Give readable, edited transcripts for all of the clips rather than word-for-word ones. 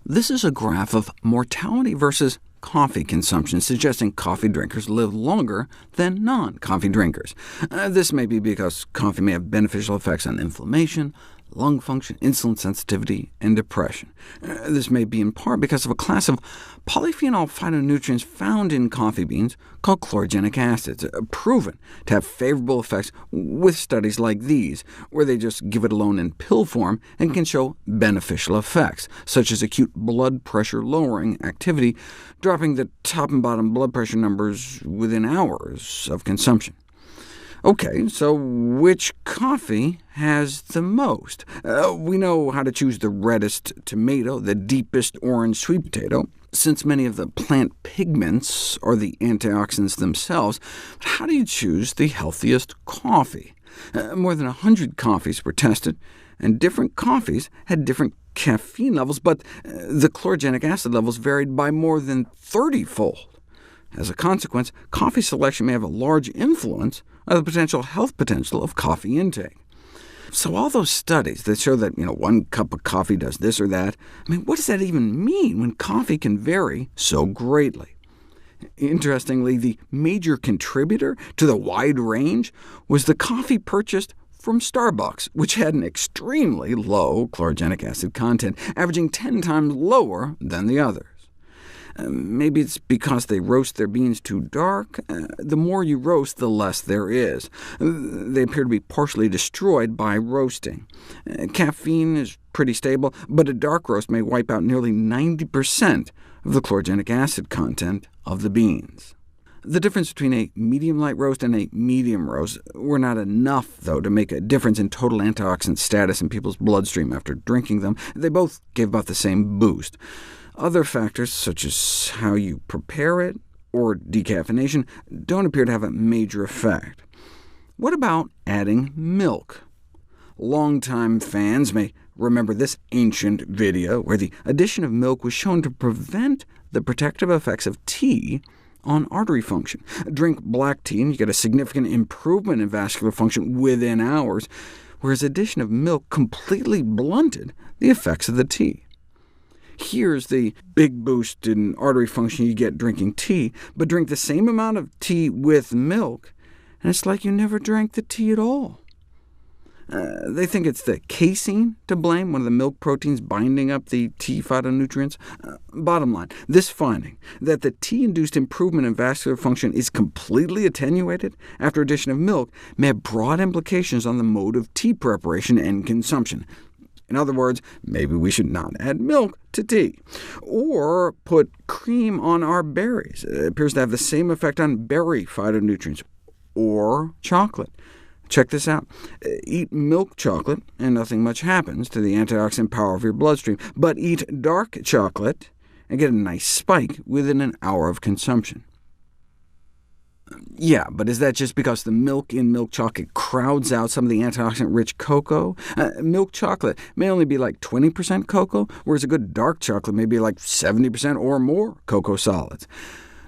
This is a graph of mortality versus coffee consumption, suggesting coffee drinkers live longer than non-coffee drinkers. This may be because coffee may have beneficial effects on inflammation, lung function, insulin sensitivity, and depression. This may be in part because of a class of polyphenol phytonutrients found in coffee beans called chlorogenic acids, proven to have favorable effects with studies like these, where they just give it alone in pill form and can show beneficial effects, such as acute blood pressure lowering activity, dropping the top and bottom blood pressure numbers within hours of consumption. OK, so which coffee has the most? We know how to choose the reddest tomato, the deepest orange sweet potato, since many of the plant pigments are the antioxidants themselves. But how do you choose the healthiest coffee? More than 100 coffees were tested, and different coffees had different caffeine levels, but the chlorogenic acid levels varied by more than 30-fold. As a consequence, coffee selection may have a large influence on the potential health potential of coffee intake. So all those studies that show that 1 cup of coffee does this or that, what does that even mean when coffee can vary so greatly? Interestingly, the major contributor to the wide range was the coffee purchased from Starbucks, which had an extremely low chlorogenic acid content, averaging 10 times lower than the others. Maybe it's because they roast their beans too dark. The more you roast, the less there is. They appear to be partially destroyed by roasting. Caffeine is pretty stable, but a dark roast may wipe out nearly 90% of the chlorogenic acid content of the beans. The difference between a medium-light roast and a medium roast were not enough, though, to make a difference in total antioxidant status in people's bloodstream after drinking them. They both gave about the same boost. Other factors, such as how you prepare it or decaffeination, don't appear to have a major effect. What about adding milk? Longtime fans may remember this ancient video where the addition of milk was shown to prevent the protective effects of tea on artery function. Drink black tea and you get a significant improvement in vascular function within hours, whereas addition of milk completely blunted the effects of the tea. Here's the big boost in artery function you get drinking tea, but drink the same amount of tea with milk, and it's like you never drank the tea at all. They think it's the casein to blame, one of the milk proteins binding up the tea phytonutrients. Bottom line, this finding, that the tea-induced improvement in vascular function is completely attenuated after addition of milk, may have broad implications on the mode of tea preparation and consumption. In other words, maybe we should not add milk to tea, or put cream on our berries. It appears to have the same effect on berry phytonutrients, or chocolate. Check this out. Eat milk chocolate, and nothing much happens to the antioxidant power of your bloodstream, but eat dark chocolate and get a nice spike within an hour of consumption. Yeah, but is that just because the milk in milk chocolate crowds out some of the antioxidant-rich cocoa? Milk chocolate may only be like 20% cocoa, whereas a good dark chocolate may be like 70% or more cocoa solids.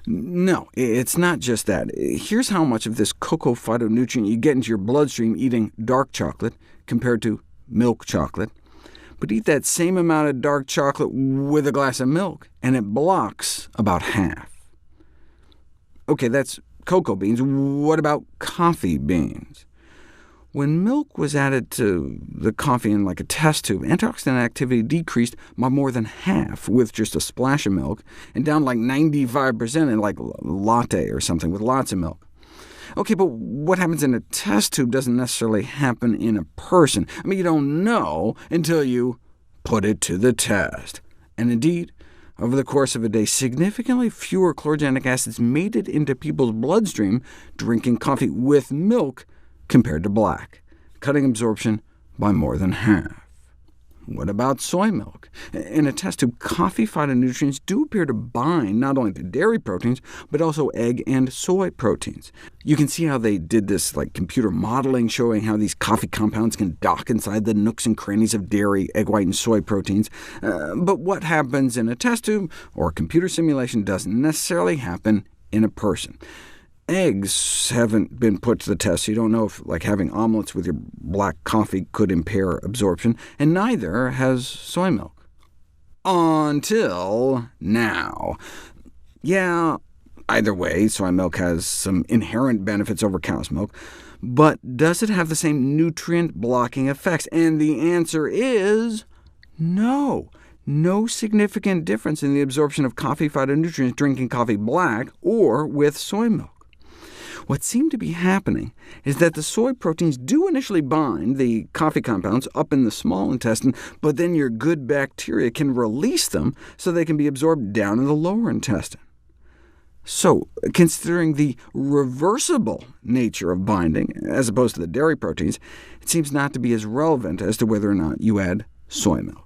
No, it's not just that. Here's how much of this cocoa phytonutrient you get into your bloodstream eating dark chocolate compared to milk chocolate. But eat that same amount of dark chocolate with a glass of milk, and it blocks about half. OK, that's cocoa beans. What about coffee beans? When milk was added to the coffee in like a test tube, antioxidant activity decreased by more than half with just a splash of milk, and down like 95% in like latte or something with lots of milk. OK, but what happens in a test tube doesn't necessarily happen in a person. You don't know until you put it to the test. And indeed, over the course of a day, significantly fewer chlorogenic acids made it into people's bloodstream drinking coffee with milk compared to black, cutting absorption by more than half. What about soy milk? In a test tube, coffee phytonutrients do appear to bind not only to dairy proteins, but also egg and soy proteins. You can see how they did this like computer modeling, showing how these coffee compounds can dock inside the nooks and crannies of dairy, egg white, and soy proteins. But what happens in a test tube or computer simulation doesn't necessarily happen in a person. Eggs haven't been put to the test, so you don't know if having omelets with your black coffee could impair absorption, and neither has soy milk. Until now. Yeah, either way, soy milk has some inherent benefits over cow's milk, but does it have the same nutrient-blocking effects? And the answer is no. No significant difference in the absorption of coffee phytonutrients drinking coffee black or with soy milk. What seemed to be happening is that the soy proteins do initially bind the coffee compounds up in the small intestine, but then your good bacteria can release them so they can be absorbed down in the lower intestine. So, considering the reversible nature of binding, as opposed to the dairy proteins, it seems not to be as relevant as to whether or not you add soy milk.